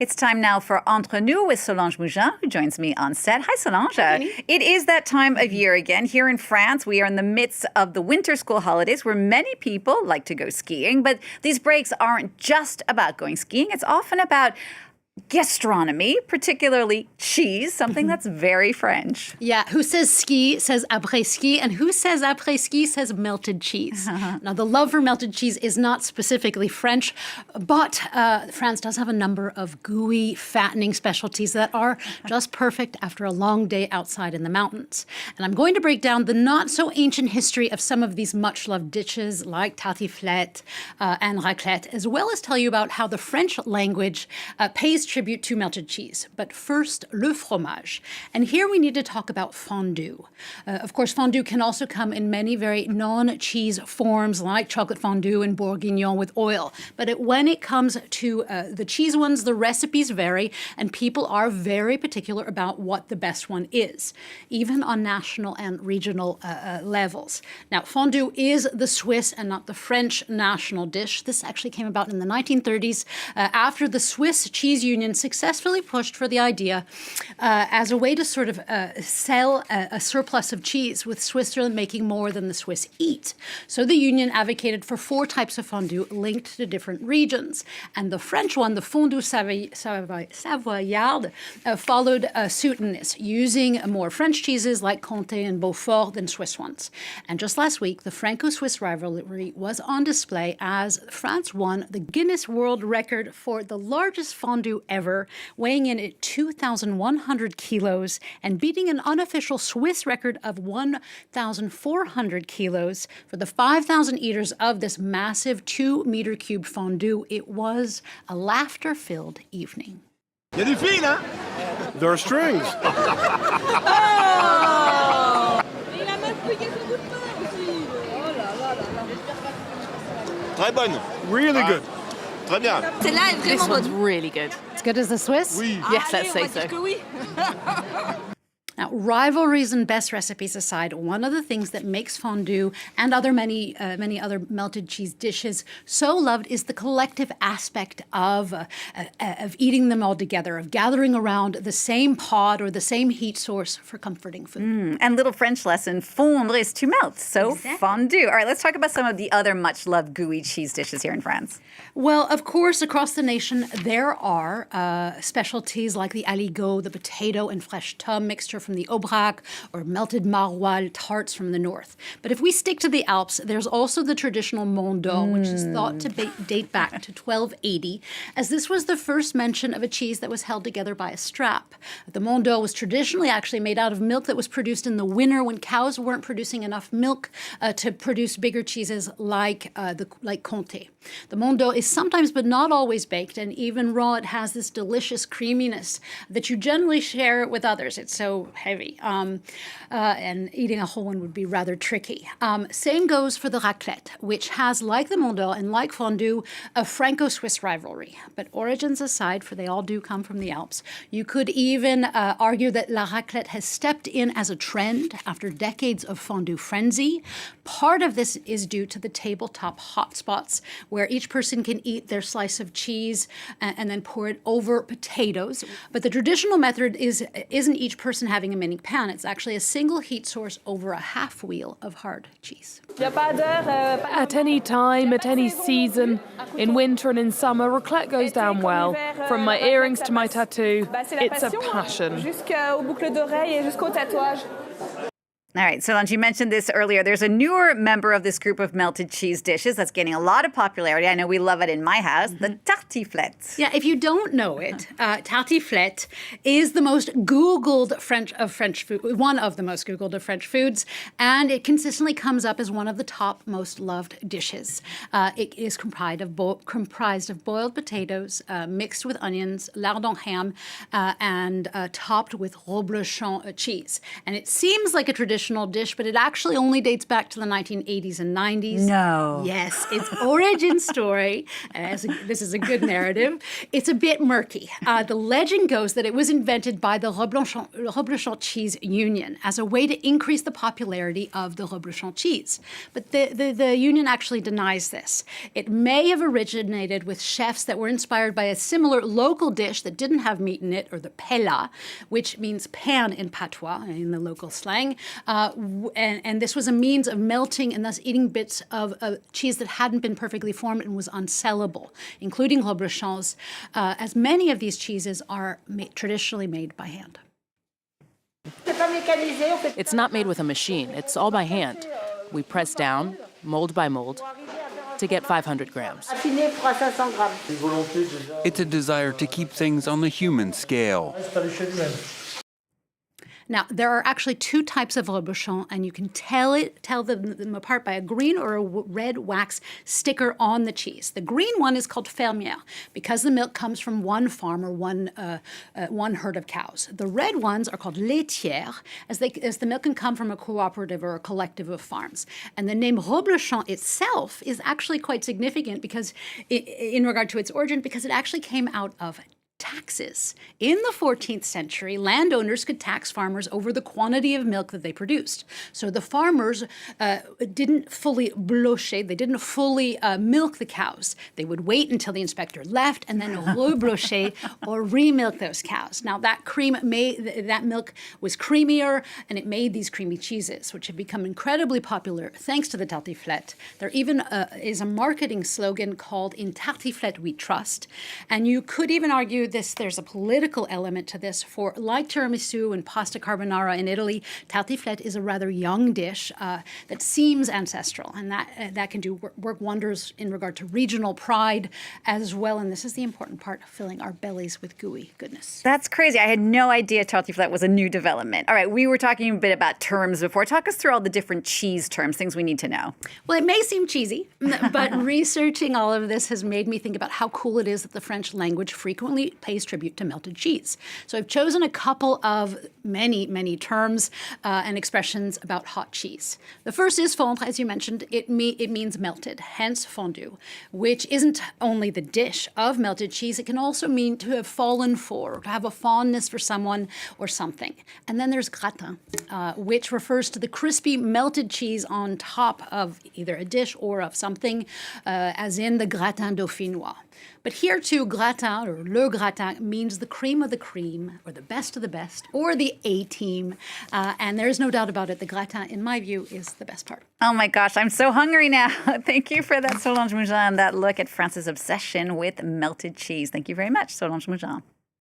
It's time now for Entre Nous with Solange Mougin, who joins me on set. Hi, Solange. Hi, it is that time of year again. Here in France, we are in the midst of the winter school holidays where many people like to go skiing. But these breaks aren't just about going skiing. It's often about gastronomy, particularly cheese, something that's very French. Yeah, who says ski says après ski, and who says après ski says melted cheese. Now, the love for melted cheese is not specifically French, but France does have a number of gooey, fattening specialties that are just perfect after a long day outside in the mountains. And I'm going to break down the not-so-ancient history of some of these much-loved dishes like tartiflette and raclette, as well as tell you about how the French language pays tribute to melted cheese. But first, le fromage. And here we need to talk about fondue. Of course, fondue can also come in many very non-cheese forms like chocolate fondue and bourguignon with oil. But when it comes to the cheese ones, the recipes vary, and people are very particular about what the best one is, even on national and regional levels. Now, fondue is the Swiss and not the French national dish. This actually came about in the 1930s after the Swiss cheese union successfully pushed for the idea as a way to sort of sell a surplus of cheese, with Switzerland making more than the Swiss eat. So the union advocated for 4 types of fondue linked to different regions. And the French one, the fondue Savoyard, followed suit in this, using more French cheeses like Comté and Beaufort than Swiss ones. And just last week, the Franco-Swiss rivalry was on display as France won the Guinness World Record for the largest fondue ever, weighing in at 2,100 kilos and beating an unofficial Swiss record of 1,400 kilos for the 5,000 eaters of this massive 2-meter cube fondue. It was a laughter-filled evening. Il y a du fil, hein? There are strings. Très bonne. Really good. Très bien. Celle-là est vraiment bonne. Really good. As good as the Swiss? Oui. Yes, let's say so. Now, rivalries and best recipes aside, one of the things that makes fondue and many other melted cheese dishes so loved is the collective aspect of eating them all together, of gathering around the same pot or the same heat source for comforting food. And little French lesson, fondre is to melt, so Exactly. fondue. All right, let's talk about some of the other much-loved gooey cheese dishes here in France. Well, of course, across the nation, there are specialties like the aligot, the potato and fresh tome mixture from the Aubrac, or melted maroilles tarts from the north. But if we stick to the Alps, there's also the traditional Mont d'Or, which is thought to date back to 1280, as this was the first mention of a cheese that was held together by a strap. The Mont d'Or was traditionally actually made out of milk that was produced in the winter when cows weren't producing enough milk to produce bigger cheeses like Comté. The Mont d'Or is sometimes, but not always, baked, and even raw, it has this delicious creaminess that you generally share with others. It's so heavy, and eating a whole one would be rather tricky. Same goes for the raclette, which has, like the Mont d'Or and like fondue, a Franco-Swiss rivalry. But origins aside, for they all do come from the Alps, you could even argue that la raclette has stepped in as a trend after decades of fondue frenzy. Part of this is due to the tabletop hotspots, where each person can eat their slice of cheese and then pour it over potatoes. But the traditional method isn't each person having a mini pan. It's actually a single heat source over a half wheel of hard cheese. At any time, at any season, in winter and in summer, raclette goes down well. From my earrings to my tattoo, it's a passion. All right, Solange, you mentioned this earlier. There's a newer member of this group of melted cheese dishes that's gaining a lot of popularity. I know we love it in my house, the tartiflette. Yeah, if you don't know it, tartiflette is the most Googled French food, one of the most Googled of French foods, and it consistently comes up as one of the top most loved dishes. It is comprised of boiled potatoes mixed with onions, lardon ham, and topped with Reblochon cheese. And it seems like a traditional traditional dish, but it actually only dates back to the 1980s and 90s. No. Yes, its origin story, this is a good narrative, it's a bit murky. The legend goes that it was invented by the Reblochon Cheese Union as a way to increase the popularity of the Reblochon cheese. But the union actually denies this. It may have originated with chefs that were inspired by a similar local dish that didn't have meat in it, or the pella, which means pan in patois, in the local slang. And this was a means of melting and thus eating bits of cheese that hadn't been perfectly formed and was unsellable, including Reblochons, as many of these cheeses are traditionally made by hand. It's not made with a machine. It's all by hand. We press down, mold by mold, to get 500 grams. It's a desire to keep things on the human scale. Now, there are actually two types of reblochon, and you can tell them apart by a green or a red wax sticker on the cheese. The green one is called fermière because the milk comes from one farm or one herd of cows. The red ones are called laitières, as the milk can come from a cooperative or a collective of farms. And the name reblochon itself is actually quite significant because, in regard to its origin, because it actually came out of taxes. In the 14th century, landowners could tax farmers over the quantity of milk that they produced. So the farmers didn't fully blocher, they didn't fully milk the cows. They would wait until the inspector left and then reblocher or remilk those cows. Now that milk was creamier and it made these creamy cheeses, which have become incredibly popular thanks to the tartiflette. There even is a marketing slogan called "In tartiflette we trust," and you could even argue there's a political element to this. For like tiramisu and pasta carbonara in Italy, tartiflette is a rather young dish that seems ancestral, and that can work wonders in regard to regional pride as well. And this is the important part, filling our bellies with gooey goodness. That's crazy. I had no idea tartiflette was a new development. All right, we were talking a bit about terms before. Talk us through all the different cheese terms, things we need to know. Well, it may seem cheesy, but researching all of this has made me think about how cool it is that the French language frequently pays tribute to melted cheese. So I've chosen a couple of many terms and expressions about hot cheese. The first is fondre, as you mentioned. It means melted, hence fondu, which isn't only the dish of melted cheese. It can also mean to have fallen for, to have a fondness for someone or something. And then there's gratin, which refers to the crispy melted cheese on top of either a dish or of something, as in the gratin dauphinois. But here too, gratin or le gratin means the cream of the cream, or the best of the best, or the A-team. And there's no doubt about it, the gratin, in my view, is the best part. Oh my gosh, I'm so hungry now. Thank you for that, Solange Mougin, that look at France's obsession with melted cheese. Thank you very much, Solange Mougin.